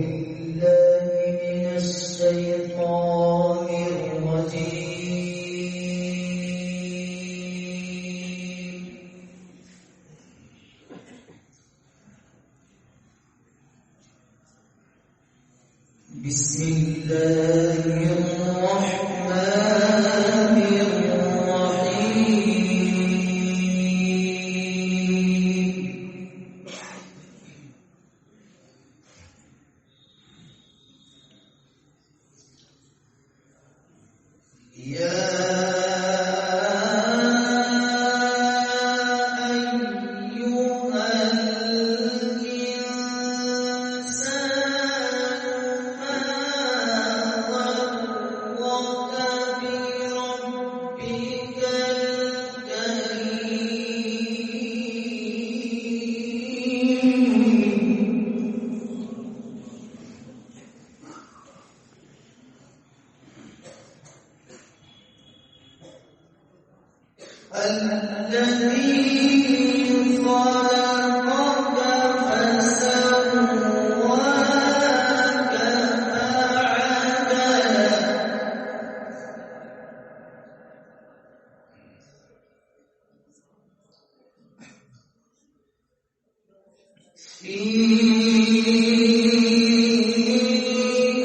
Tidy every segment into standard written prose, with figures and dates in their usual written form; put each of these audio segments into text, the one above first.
بالله من الشيطان الرجيم. بسم الله الرحمن الرحيم. يا الذي خلقك فسواك فعدلك في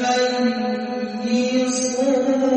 أي صورة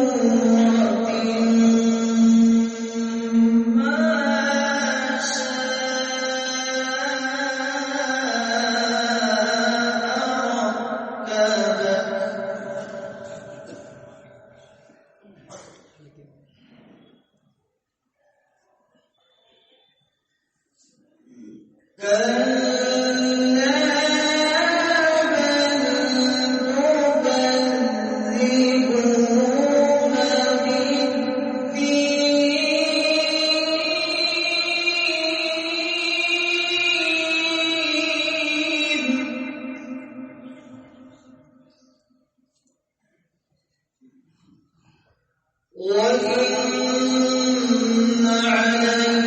وإن عليكم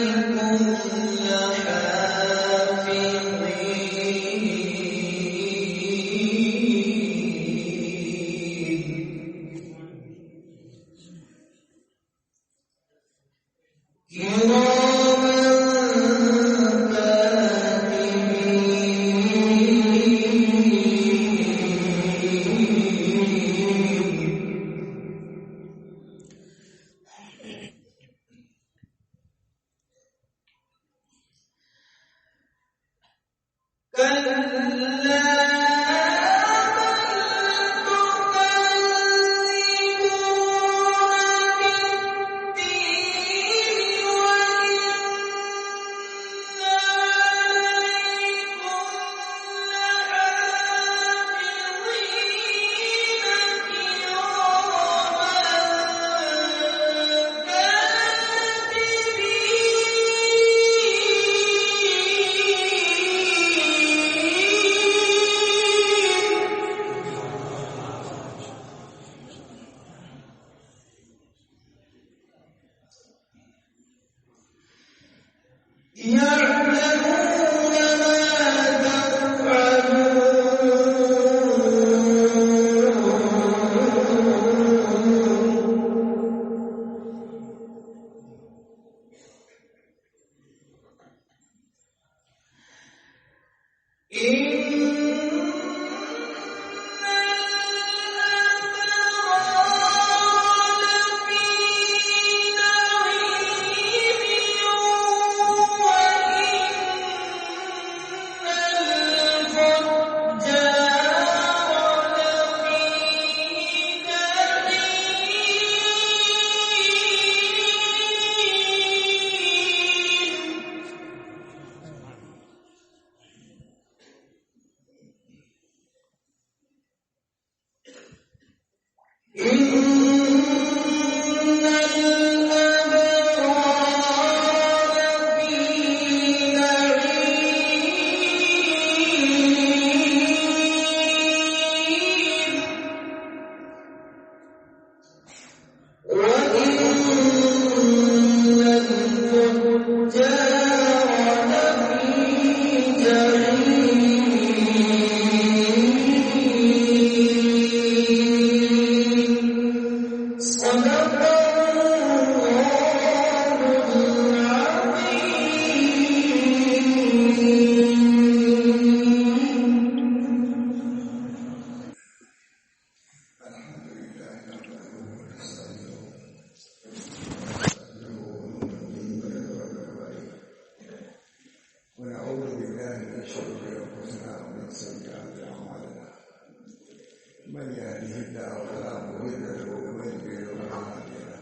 من يهده الله فلا مضل له ومن يضلل فلا هادي له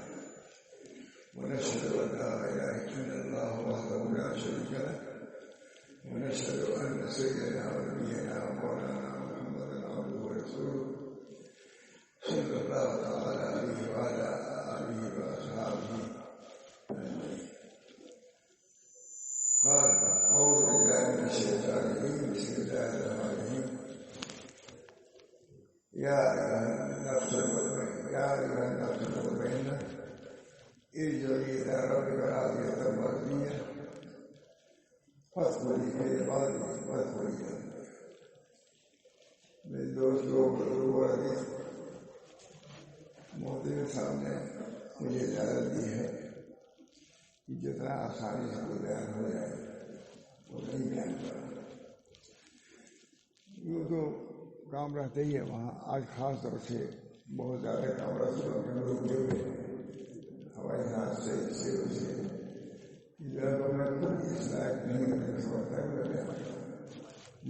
ونشهد أن لا إله إلا الله وحده لا شريك له ونشهد أن سيدنا ونبينا ومولانا محمدا عبده ورسوله صلى الله تعالى عليه وعلى آله وأصحابه أجمعين. قال أعوذ بالله من الشيطان الرجيم بسم الله الرحمن الرحيم. يا أيها النفس المطمئنة ارجعي إلى ربك راضية مرضية فادخلي في عبادي وادخلي جنتي. میرے دوستوں محترم صاحب نے مجھے اجازت دی ہے کہ جتنا آسانی سے کوئی بیان ہو جائے وہ نہیں بیان کرا. یوں تو کام رہتے ہی ہے وہاں. آج خاص طور سے بہت زیادہ کام رسولوں کے لوگ ہوئے ہوائی جہاز سے اسے جب میں خود اس لائق نہیں سمجھتا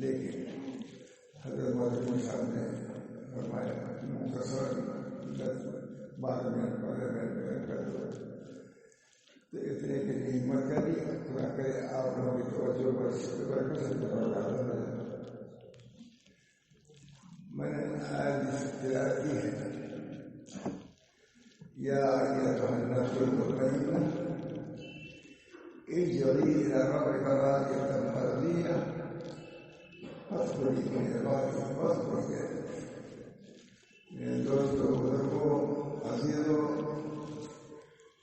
لیکن حضرت مدنی صاحب نے فرمایا مختصر بعد میں کر دو تو اتنے کے لیے ہمت کری خدا کرے آپ لوگوں کی توجہ پر میں نے آج تلاوت کی ہے. یا ایھا النفس المطمئنہ ارجعی الی ربک راضیۃ مرضیہ فادخلی فی عبادی وادخلی جنتی. میرے دوستوں بزرگوں عزیزوں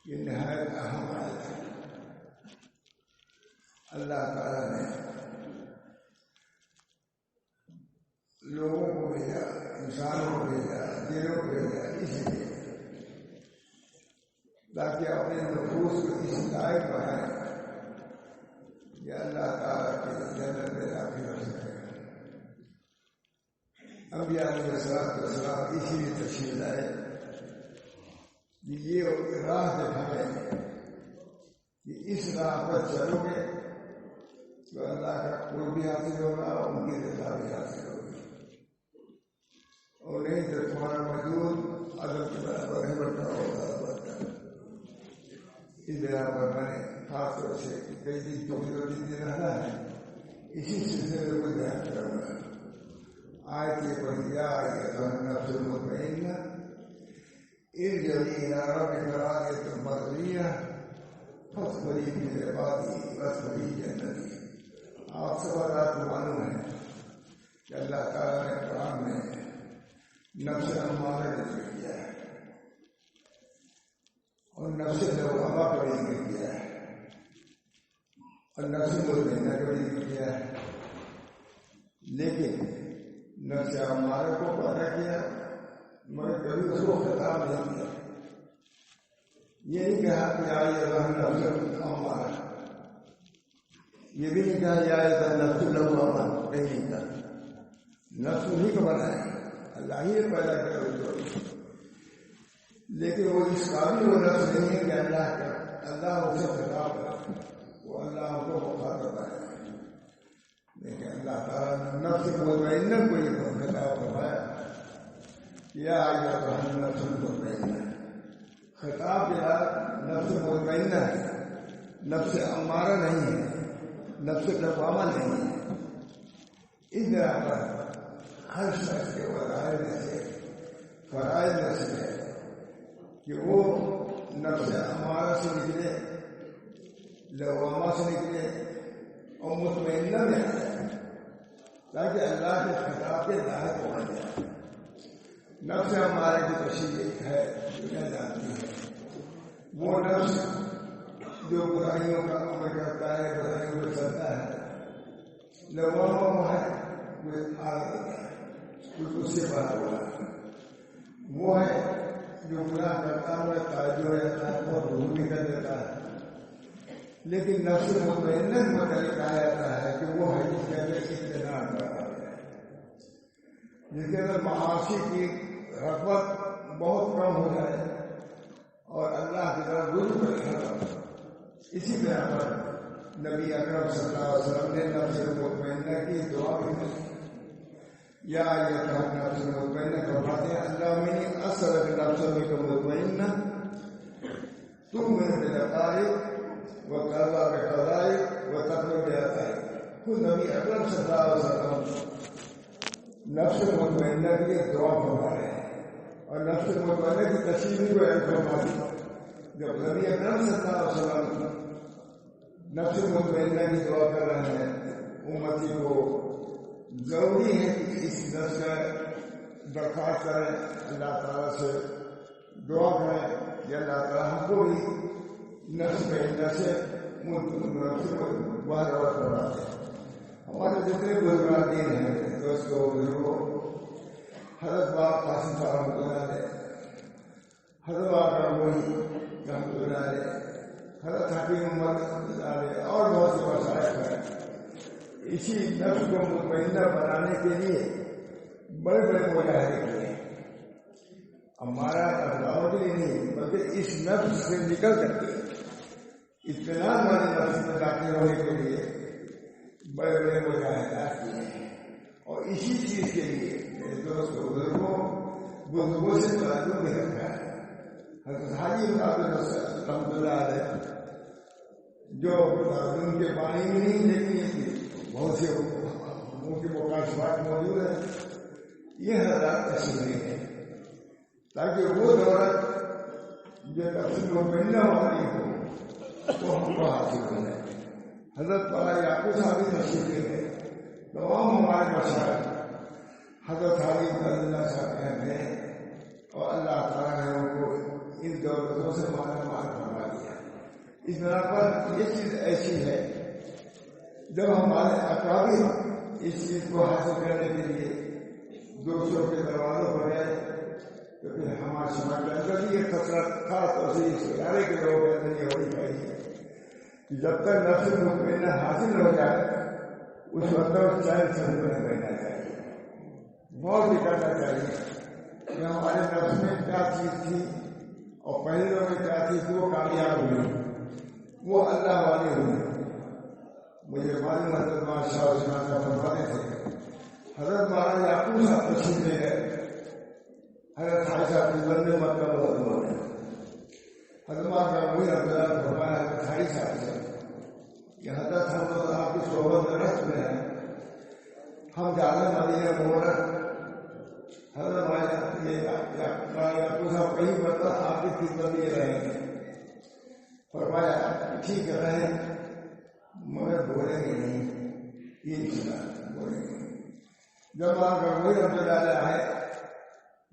یہ نہایت اہم آیت ہے. اللہ تعالیٰ نے لوگوں کو بھیجا, انسانوں کو بھیجا, جنوں کو بھیجا اس لیے تاکہ اپنے نفوس کو اس لائق بنائیں کہ اللہ تعالیٰ کی جنت میں داخل ہو سکے. انبیاء علیہ السلام اسی لیے تشریف لائے کہ یہ راہ دکھائیں کہ اس راہ پر چلو گے تو اللہ کا قرب بھی حاصل ہوگا, ان کی رضا بھی حاصل ہوگی, اور نہیں تو تمہارا وجود عدم کے برابر ہے بڑھتا ہوگا. اس بنا پر میں نے خاص طور سے کئی دن دو دن رہنا ہے اسی سلسلے میں کوئی بیان کروں گا. آیت یہ پڑھی یا ایھا النفس المطمئنہ ارجعی الی ربک راضیۃ مرضیہ فادخلی فی عبادی وادخلی جنتی. آپ سب بات معلوم ہے کہ اللہ تعالیٰ نے قرآن میں نفس امارہ کا ذکر کیا ہے اور نفس لوامہ کا بھی ذکر کیا ہے اور نفس مطمئنہ کا بھی ذکر کیا ہے, لیکن نفس امارہ کو پیدا کیا مگر کبھی اس کو خطاب نہیں کیا. یہ نہیں کہا کہ یا ایھا النفس امارہ, یہ بھی نہیں کہا یا ایھا النفس لوامہ, نہیں کہا. نفس انہیں کو بنایا اللہ ہی پیدا کرے اس کو, لیکن وہ اس قابل وہ نفس نہیں ہے کہ اللہ اسے خطاب ہے, وہ اللہ کو مخاطب ہے. لیکن اللہ تعالیٰ نے نفس مطمئنہ کو یہ خطاب فرمایا یا ایھا النفس المطمئنہ. خطاب کے بعد نفس مطمئنہ ہے, نفس امارہ نہیں ہے, نفس لوامہ نہیں ہے. اس طرح پر ہر شخص کے وظائف میں سے فرائض میں سے ہے کہ وہ نفس امارہ سے نکلے, لوامہ سے نکلے اور مطمئنہ میں آ جائے تاکہ اللہ کے خطاب کے لائق بن جائے. نفس امارہ کی تشریح ہے دنیا جانتی ہے. وہ نفس جو برائیوں کا عمل کرتا ہے, برائیوں کو چلتا ہے. لوامہ وہ ہے کوئی آگ دیتا ہے, کوئی اس سے باہر ہوا ہے. وہ ہے جو گناہ کرتا ہوا تعجب ہو جاتا ہے اور روح بھی کر دیتا ہے. لیکن نفس مطمئنہ متعلق کہا جاتا ہے کہ وہ ہے جس کے اندر اطمینان پیدا ہو جائے, جس کے اندر معاشی کی رغبت بہت کم ہو جائے اور اللہ کی طرف رجوع کرنا. اسی طرح پر نبی اکرم صلی اللہ علیہ وسلم نے نفس مطمئنہ کی دعا بھی دی یا ایھا النفس المطمئنہ فرماتے ہیں اللہ منی اصلک نفسک مطمئنہ تؤمن بلقائک وترضى بقضائک وتقبل بعطائک. خود نبی اکرم صلی اللہ علیہ وسلم نفس مطمئنہ کے لیے دعا فرما رہے ہیں اور نفس مطمئنہ کی تشریح کو فرما دی. جب نبی اکرم صلی اللہ علیہ وسلم نفس مطمئنہ کی دعا کر رہے ہیں امتی کو ضروری ہے کہ اس نفس کا درخواست کریں اللہ تعالیٰ سے دعا کریں کہ اللہ تعالیٰ ہم کو بھی نفس مطمئنہ سے باہر اور کرواتے ہیں. ہمارے جتنے بزرگان دین ہیں دوستوں بزرگوں حضرت باب قاسم صاحب رحمۃ اللہ علیہ حضرت باب رحموی رحمۃ اللہ علیہ حضرت حکیم محمد رحمۃ اللہ علیہ اور بہت سے مشائخ ہیں. اسی نفس کو مطمئنہ بنانے کے لیے بڑے بڑے مجاہدے کیے. ہمارا افراد کے لیے نہیں بلکہ اس نفس سے نکل کر کے اطمینان والے نفس میں داخل ہونے کے لیے بڑے بڑے مجاہدات کیے ہیں. اور اسی چیز کے لیے میرے دوستوں بزرگوں سے تعلق بھی رکھا ہے. حضرت حاجی رحمۃ اللہ علیہ جو ان کے پانی میں نہیں لیکن بہت سے ان کے مقاصد موجود ہیں. یہ حضرات تشریح ہے تاکہ وہ دولت جو تفصیل مطمئنہ والی ہو وہ ہم کو حاصل ہو جائے. حضرت والا یعقوب صاحب تشریح ہے تمام ہمارے مشاہد حضرت حاجی اللہ صاحب ہیں اور اللہ تعالیٰ نے ان کو ان دولتوں سے مالا مال فرما دیا. اس بنا پر یہ چیز ایسی ہے جب ہمارے اکابر اس چیز کو حاصل کرنے کے لیے دوستوں کے دروازوں پر گئے تو پھر ہمارے سماج کے اندر بھی یہ خطرہ خاص طور سے اس ادارے کے لوگوں کے اندر یہ ہونی چاہیے کہ جب تک نفس مطمئنہ حاصل ہو جائے اس وقت چین سے نہیں رہنا چاہیے. غور بھی کرنا چاہیے کہ ہمارے نفس میں کیا چیز تھی اور پہلے لوگ میں کیا چیز تھی وہ کامیاب ہوئی وہ اللہ والے ہوئی. مجھے معلوم حضرت شاہ عثمان صاحب فرماتے تھے حضرت مولانا یعقوب صاحب تشریف لے گئے حضرت عائشہ کی لمبے مکہ موضوع ہے. حضرت مولانا وہی عبداللہ نے فرمایا حضرت عائشہ سے کہ حضرت ہم لوگ آپ کی صحبت میں رشت میں ہیں ہم جانے مدینہ منورہ حضرت یعقوب صاحب کہیں پر آپ کی خدمت میں رہیں گے. فرمایا ٹھیک ہے رہیں مگر بولیں گے نہیں یہ چیز بولیں گے. جب آپ وہی عبداللہ آئے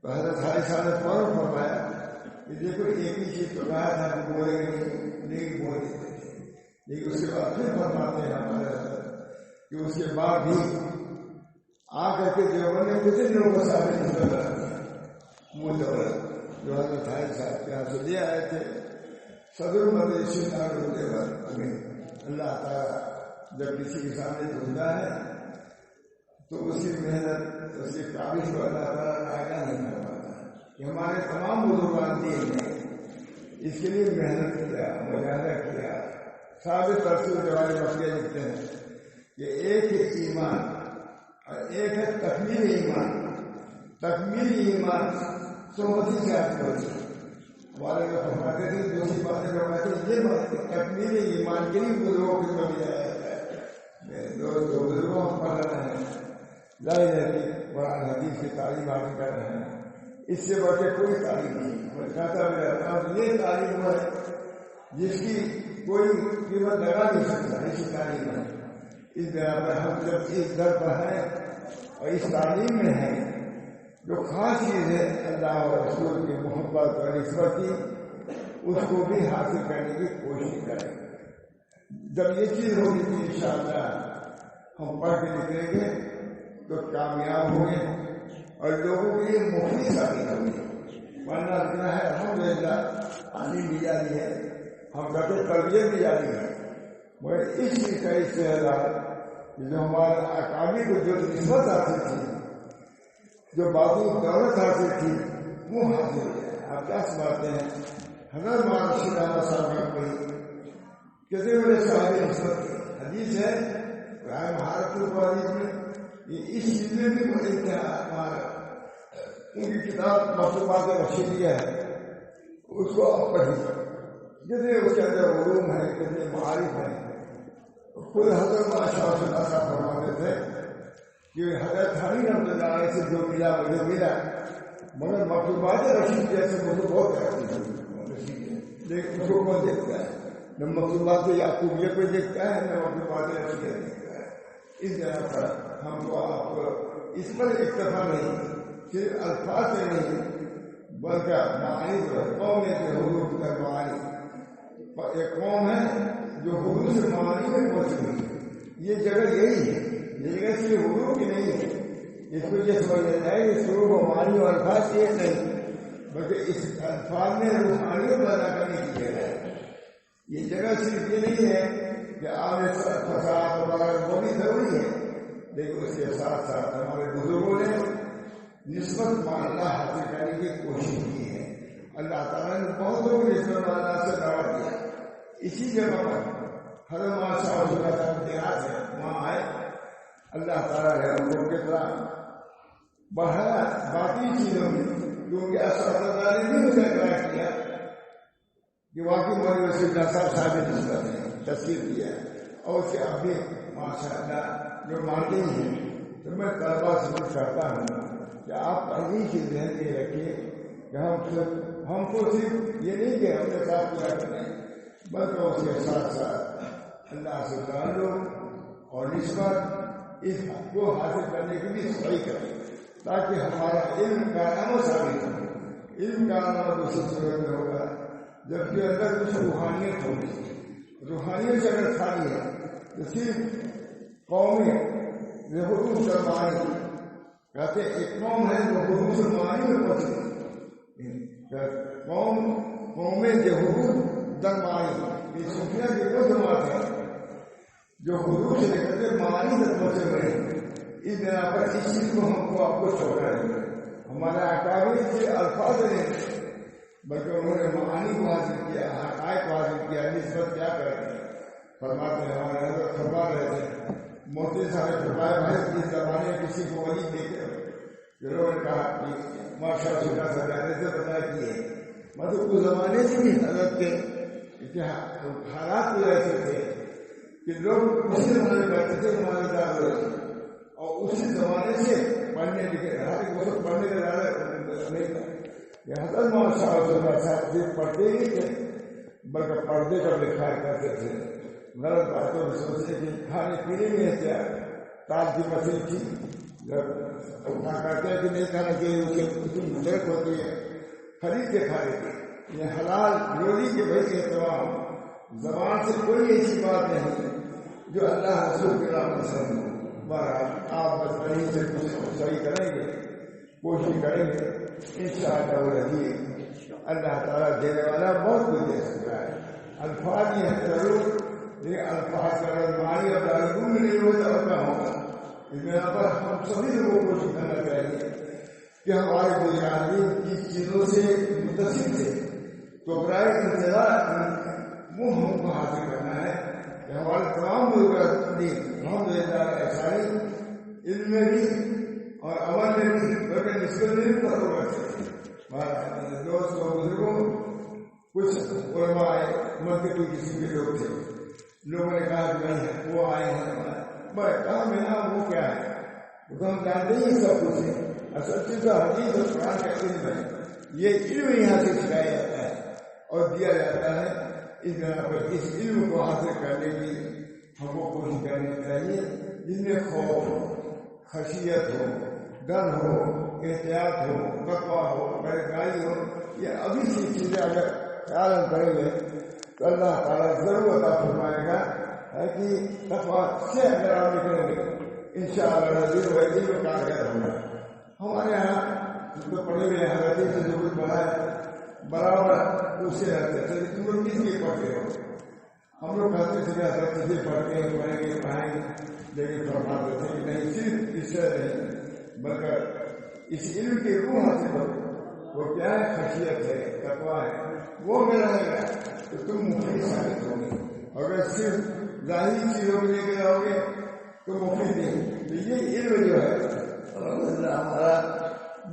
تو حضرت عائشہ نے فوراً فرمایا کہ دیکھو ایک ہی چیز تو کہا تھا کہ بولیں گے نہیں بول دیتے تھے. لیکن اس کے بعد پھر فرماتے ہیں ہمارے حضرت کہ اس کے بعد بھی آ کر کے دیوبند نے کتنے لوگوں کو ثابت نظر رکھا جو حضرت عائشہ کے یہاں سے لے آئے تھے صدر مدرسہ دیوبند میں. اللہ تعالیٰ جب کسی کے سامنے ڈھونڈا ہے تو اس کی محنت اس کی کاوش کو اللہ تعالیٰ ناکا نہیں کر پاتا. کہ ہمارے تمام بزرگان دین نے اس کے لیے محنت کیا مجاہدہ کیا. ثابت ترسول جوانی مفتے لکھتے ہیں کہ ایک ہے ایمان اور ایک ہے تکمیل ایمان. تکمیل ایمان سومتی سے آپ ہوتی ہے. ہمارے لوگ فرماتے تھے دوسری باتیں فرماتے یہ بات تکمیل ایمان کے لیے بزرگوں کی طرف دیا جاتا ہے. دوستوں بزرگوں ہم پڑھ رہے ہیں ظاہر ہے کہ قرآن حدیث کی تعلیم حاصل کر رہے ہیں. اس سے بڑھ کے کوئی تعلیم نہیں. میں کہتا بھی رہتا ہوں یہ تعلیم ہے جس کی کوئی قیمت لگا نہیں سکتا. ایسی تعلیم ہے. اس بنا پر ہم جب اس در پر ہیں اور اس تعلیم میں ہیں جو خاص چیز ہے اللہ اور رسول کی محبت اور نسبت کی اس کو بھی حاصل کرنے کی کوشش کریں. جب یہ چیز ہوگی تو انشاءاللہ ہم پڑھ کے نکلیں گے تو کامیاب ہوں گے اور لوگوں کے لیے مفید ثابت ہوں گے. ورنہ اتنا ہے الحمدللہ تعلیم بھی جاری ہے ہم کہتے تربیت بھی جاری ہے مگر اس چیز کا استعداد جو ہمارے اکابر کو جو نسبت حاصل تھی جو باقی دولت حاصل تھی وہ حاصل ہے. آپ کیا سمجھتے ہیں حضرت مولانا رشید احمد صاحب کوئی کتنے بڑے صاحب نسبت حدیث ہے رائے مہارت میں اس چیز میں بھی وہ انتہا ان کی کتاب مخلوقات رشیدیہ ہے، اس کو آپ پڑھیے، جتنے اس کے اندر علوم ہیں، کتنے معارف ہیں۔ خود حضرت شاہ صاحب فرماتے تھے کہ حضرت حنین رحمۃ اللہ علیہ سے جو ملا مجھے ملا، مگر مخلوقات رشیدیہ سے مجھے بہت لیکن اس کو کون دیکھتا ہے؟ نہ مخلوقات یعقوبیہ کو دیکھتا ہے، نہ مخلوقات رشیدیہ دیکھتا ہے۔ اس طرح پر ہم کو آپ کو اس پر اکتفا نہیں، صرف الفاظ سے نہیں بلکہ معانی پر قوم ہے کہ حضور کا معانی، ایک قوم ہے جو حضور سے معانی میں پہنچ گئی۔ یہ جگہ یہی ہے، یہ جگہ صرف حضور کی نہیں ہے۔ اس کو یہ سمجھ لینا ہے کہ شروع و معانی اور الفاظ یہ نہیں، بلکہ اس الفاظ میں روحانیت پیدا کرنے کی جگہ ہے۔ یہ جگہ صرف یہ نہیں ہے کہ آنے فساد وغیرہ وہ بھی ضروری ہے، لیکن اس کے ساتھ ساتھ ہمارے بزرگوں نے نسبت اللہ حاصل کرنے کی کوشش کی ہے۔ اللہ تعالیٰ نے بہت لوگ نسبت اللہ سے دعوت دیا۔ اسی جگہ پر حضرت صاحب دیہات ہے، وہاں آئے، اللہ تعالیٰ نے ان کو کتنا بڑھایا باقی چیزوں میں، کیونکہ اساتذہ نے بھی اسے اقرار کیا کہ واقعی مولانا رشید صاحب نسبت ہے، تصویر کیا، اور اس کے اب بھی ماشاء اللہ جو مانتے ہیں۔ تو میں طلبا سے چاہتا ہوں کہ آپ اگلی چیز ذہن میں رکھیے کہ ہم کو صرف یہ نہیں کہ ہم نے ساتھ کیا کریں، بلکہ اس کے ساتھ ساتھ اللہ سے تعلق اور نسبت اس کو حاصل کرنے کی بھی صحیح کریں، تاکہ ہمارا علم کارنامہ ثابت ہو۔ علم کارنامہ دوسری صورت میں ہوگا جبکہ اندر کچھ روحانیت ہوگی۔ روحانیت سے اگر خالی ہے تو صرف قومیں حضور سے معنی کہتے ایک قوم ہے جو حضور سے معنی میں پہنچی، قومیں جو حضور درمانی، یہ صوفیہ کی وہ جماعت ہے جو حضور سے لے کر معنی تک پہنچے ہوئے ہیں۔ اس بنا پر اس چیز کو ہم کو آپ کو چھوڑنا ہے۔ ہمارے اکابر سے الفاظ نہیں بلکہ انہوں نے معانی کو حاصل کیا، حقائق کو حاصل کیا، نسبت کیا کرتے ہیں۔ فرماتے ہیں ہمارے حضرت فرما رہے تھے، موتی صاحب فرمائے بھائی اس زمانے میں کسی کو ولی دیکھے لوگوں نے کہا کہ ماشاء اللہ سجانے سے بتا کیے، مطلب اس زمانے سے بھی حضرت کے حالات بھی ایسے تھے کہ لوگ اسی زمانے میں بیٹھتے تھے ہمارے دار اور اسی زمانے سے پڑھنے لکھے وہ سب پڑھنے کے زیادہ نہیں تھا۔ یہ حضرت محمد صاحب صرف پڑھتے ہی تھے بلکہ پردے کا لکھا کرتے تھے، غلط باتوں میں سوچتے کہ کھانے پینے میں احتیاط، تاج کی مچھلی تھی کہتے ہیں کہ نہیں کھانا چاہیے، اس کی مجرت ہوتی ہے، خرید کے کھا لیتے۔ یہ حلال روزی کے بھائی اہتمام، زبان سے کوئی ایسی بات نہیں جو اللہ رسول کے نام پسند ہو۔ بہرحال آپ بس کہیں سے کچھ صحیح کریں گے، کوشش کریں گے، انشاءاللہ العزیز اللہ تعالیٰ دینے والا بہت کچھ دے سکتا ہے۔ الفاظ یہ ہے ضرور، لیکن الفاظ کا اگر معنی اور تعلق میں نہیں ہوتا اور کیا ہوگا؟ اس بنا پر ہم سبھی لوگوں کو کوشش کرنا چاہیے کہ ہمارے بزرگان جس چیزوں سے متصل تھے تو برائے انتظار وہ ہم کو حاصل کرنا ہے کہ ہمارے تمام بزرگ الحمدللہ ایسائی علم میں بھی اور عمل میں بھی بلکہ نسبت میں بھی ضرورت ہے۔ دوست اور بزرگوں کچھ علماء آئے منطقی کسی کے لوگ تھے، لوگوں نے کہا کہ نہیں وہ آئے ہیں بڑے کہا میں نا وہ کیا ہے، تو ہم جانتے ہی سب کچھ ہے۔ اصل چیز حدیث اور قرآن کا علم ہے، یہ علم یہاں سے سکھایا جاتا ہے اور دیا جاتا ہے۔ اس بنا پر اس علم کو حاصل کرنے کی ہم کو کوشش کرنی چاہیے جس میں خوف ہو، خشیت ہو، ڈر ہو، احتیاط ہو، تقویٰ ہو، پرہیزگاری ہو۔ یہ ابھی سی چیزیں اگر خیال کریں گے تو اللہ تعالیٰ ضرور عطا فرمائے گا ہے کہ تقویٰ سے اگر آپ نکلیں گے انشاءاللہ علم کارگر ہوگا۔ ہمارے یہاں جو پڑھے ہوئے حضرت سے جو کچھ پڑھا ہے برابر اس سے رہتے تھے، تم کس لیے پڑھتے ہو؟ ہم لوگ کہتے تھے کہ حضرت سے پڑھتے ہیں پڑھیں گے پڑھائیں گے، لیکن فرماتے تھے کہ نہیں صرف اس سے نہیں بلکہ اس علم کی روح حاصل کرو۔ وہ کیا ہے؟ خشیت ہے، تقویٰ ہے، وہ میں رہے گا تو تم مفید ثابت ہو گے۔ اگر صرف ظاہری چیزوں کو لے کے جاؤ گے تو مفید نہیں. تو یہ علم جو ہے الحمدللہ ہمارا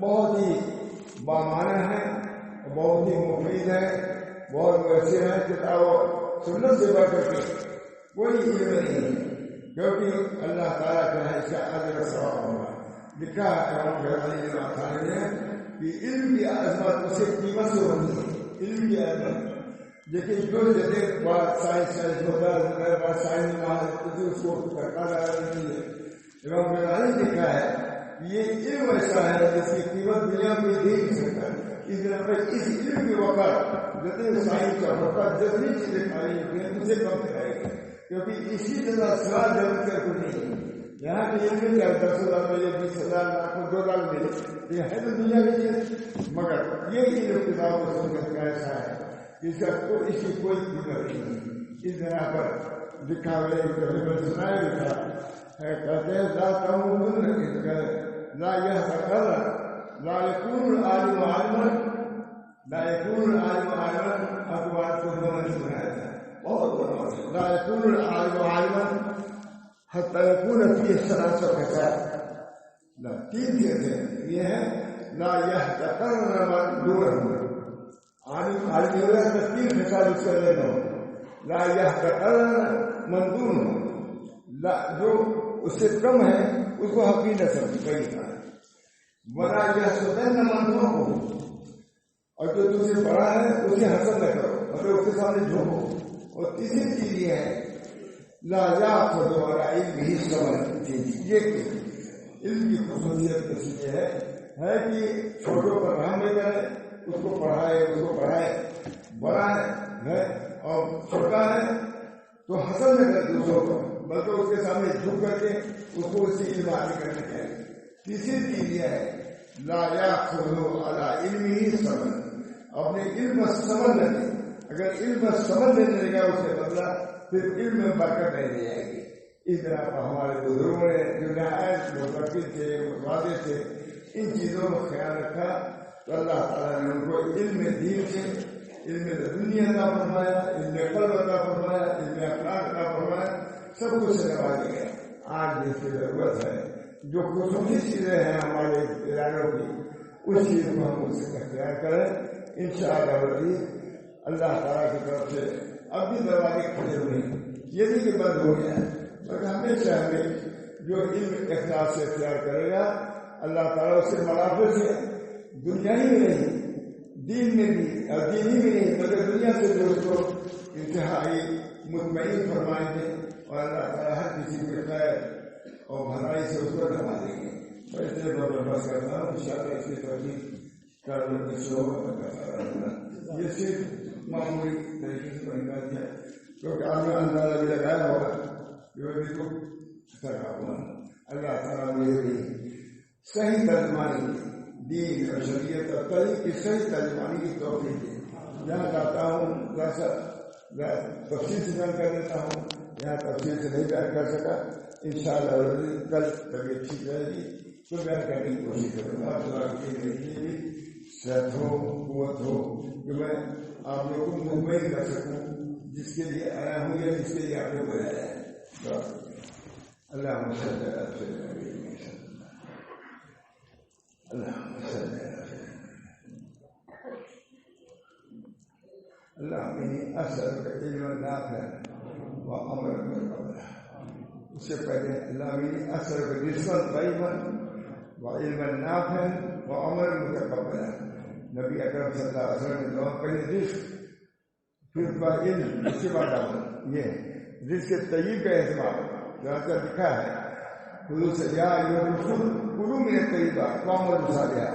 بہت ہی بامانہ ہے، بہت ہی مفید ہے، بہت مؤثر ہے. کتاب و سنت سے بڑھ کر کے کوئی علم نہیں ہے، کیونکہ اللہ تعالیٰ کا ہے اس کا اجر ثواب ہوگا. لکھا ہے امام غزالی نے کہ علم کی عظمت اسے قیمت سے ہوتی ہے. علم کی عظمت لیکن جو جیسے سائنس ہوتا ہے سائنس میں اس کو کرتا نہیں ہے. امام غزالی نے لکھا ہے یہ علم ایسا ہے جس کی قیمت دنیا میں دے نہیں سکتا. اس علم کے وقت جتنے سائنس کا وقت جتنی چیزیں کھائی ہوتی ہیں ان سے کم کرائے گی، کیونکہ اسی جگہ سوال جلد کر کو نہیں. یہاں کے علم کیا 10,000 ملے 20,000 لاکھ 2 لاکھ ملے، یہ ہے تو دنیا کی چیز. مگر یہ علم کتاب و سنت کا ایسا ہے اس کا اس کی کوئی قیمت نہیں. اس بنا پر لکھا ہوئے سنایا لکھا ہے، کہتے ہیں لا تموتن لا يتقرر لا يكون العالم عالما لا يكون العالم عالما اخبار کو سنایا تھا بہت. لا يكون العالم عالما حتى يكون فيه 3 خصال. لا 3 چیزیں یہ ہے لا يتقرر دونه عالم عالم ہے تو 3 خصال اس کا لینا ہو. لا يتقرر من دونه لا جو اس سے کم ہے اس کو حقیر نہ سمجھ کہیں ولا يحسدن من دونه اور جو تم سے بڑا ہے اسے حسد نہ کرو مطلب اس کے سامنے جھوکو. اور تیسری چیز یہ ہے لا يأخذ على علمه ثمنا. یہ علم کی خصوصیت کسی یہ ہے کہ چھوٹوں پر رحم نہ کرے، اس کو پڑھائے. بڑا ہے اور چھوٹا ہے تو حسد نہ کرے دوسروں کو، بلکہ اس کے سامنے جھک کر کے اس کو اس سے علم حاصل کرنے چاہیے. تیسری چیز یہ ہے لا يأخذ على علمه ثمنا. اپنے علم کا ثمن نہ لے. اگر علم کا ثمن نہیں لے گا اس سے بدلا پھر علم میں برکت نہیں رہ جائے گی. اس طرح پر ہمارے بزرگوں نے جو نہایت متوقع تھے متوازے تھے ان چیزوں کا خیال رکھا تو اللہ تعالیٰ نے ان کو علم دین سے علم دنیا عطا فرمایا، علم قلب عطا فرمایا، علم اخلاق عطا فرمایا، سب کچھ سے نواز گیا. آج جس کی ضرورت ہے جو خصوصی چیزیں ہیں ہمارے اداروں کی اس چیز کو ہم اس سے اختیار کریں انشاءاللہ. اللہ تعالیٰ کی طرف سے اب بھی دروازے کھلے ہوئے ہیں، یہ نہیں کہ بند ہو گیا، مگر ہمیشہ ہمیں جو علم اخلاص سے اختیار کرے گا اللہ تعالیٰ اس سے منافع سے دنیا ہی میں نہیں دین میں بھی اور دین ہی میں نہیں مگر دنیا سے جو اس کو انتہائی مطمئن فرمائیں گے اور اللہ تعالیٰ ہر کسی کے خیر اور بھلائی سے اس کو نما دیں گے. میں اس لیے بس کرتا ہوں انشاءاللہ اس کی توفیق یہ صرف معمولی طریقے سے بنتا ہے کیونکہ آپ نے اندازہ بھی لگایا ہوگا جو بالکل سرکا ہوا. اللہ تعالیٰ مجھے بھی صحیح ترجمانی دین اور شریعت اور طریق کی صحیح ترجمانی کی توفیق دی. جہاں جاتا ہوں تفصیل سے بیان کر دیتا ہوں، یہاں تفصیل سے نہیں بیان کر سکا. انشاءاللہ کل طبیعت ٹھیک رہے گی تو بیان کرنے کی کوشش کروں گا. صحت ہو قوت ہو کہ میں آپ لوگوں کو مطمئن کر سکوں جس کے لیے آیا ہوں یا جس کے لیے آپ نے بلایا ہے. اللہ اللہ اثر علم نافع وعمل متقبل. اس سے پہلے اللہ اثر رزقا طیبا وعلما نافعا وعمل متقبل. نبی اکرم صلی اللہ علیہ وسلم نے دعا پہلے رزق پھر کا علم اس کے بعد عمل. یہ رزق طیب کا اہتمام جہاں تک لکھا ہے حضور سے یا رسول کلوا من الطیبات واعملوا صالحا.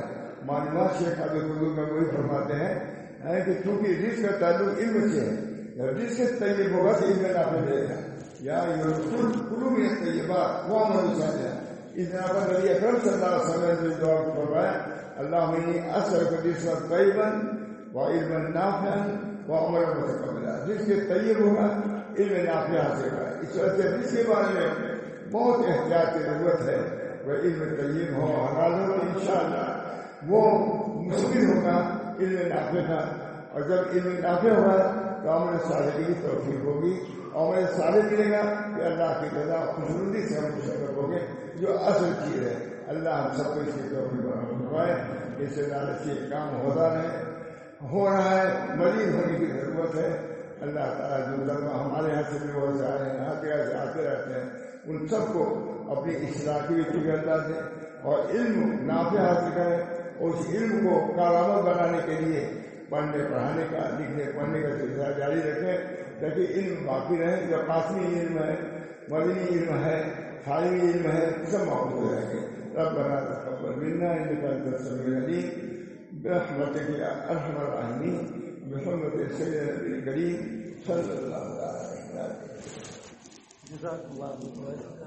معلومات شیخ ابو حضور میں وہی فرماتے ہیں کہ چونکہ رزق کا تعلق علم سے ہے، رزق طیب ہوگا تو علم نافع ملے گا. یا رسول کلوا من الطیبات واعملوا صالحا. اس طرح پر نبی اکرم صلی اللہ علیہ وسلم نے دعا فرمایا اللہم انی اسألک رزقا طیبا وعلما نافعا وعملا متقبلا. رزق طیب ہوگا علم نافع حاصل ہوگا. اس وجہ سے رزق کے بارے میں بہت احتیاط کی ضرورت ہے. وہ علم طیب ہو حلال ہو انشاءاللہ وہ مشکل ہوگا علم نافع کا، اور جب علم نافع ہوگا تو عمل صالح کی توفیق ہوگی اور مجھے ثابت ملے گا کہ اللہ کی رضا خوشنودی سے ہم خوش رکھو گے جو اصل چیز ہے. اللہ ہم سب کو اس کی توفیق فرمائے. اس سے لالچی کام ہوتا رہے, ہو رہا ہے, مزید ہونے کی ضرورت ہے. اللہ تعالیٰ جو ضرور ہمارے یہاں سے بھی بہت سے آ رہے ہیں, ہر جگہ سے آتے رہتے ہیں, ان سب کو اپنی اصلاح کی فکرتا دیں اور علم نافع حاصل کریں. اور اس علم کو کارآمد بنانے کے لیے پڑھنے پڑھانے کا, لکھنے پڑھنے کا سلسلہ جاری رکھیں تاکہ علم باقی رہے. جو قاسمی علم ہے, مدنی علم ہے, خالمی علم ہے, سب محفوظ رہیں گے. ربنا تقبل منا انك انت السميع العليم برحمتك يا ارحم الراحمين بحرمة سيدنا النبي الكريم صلى الله عليه وسلم. جزاك الله خيرا.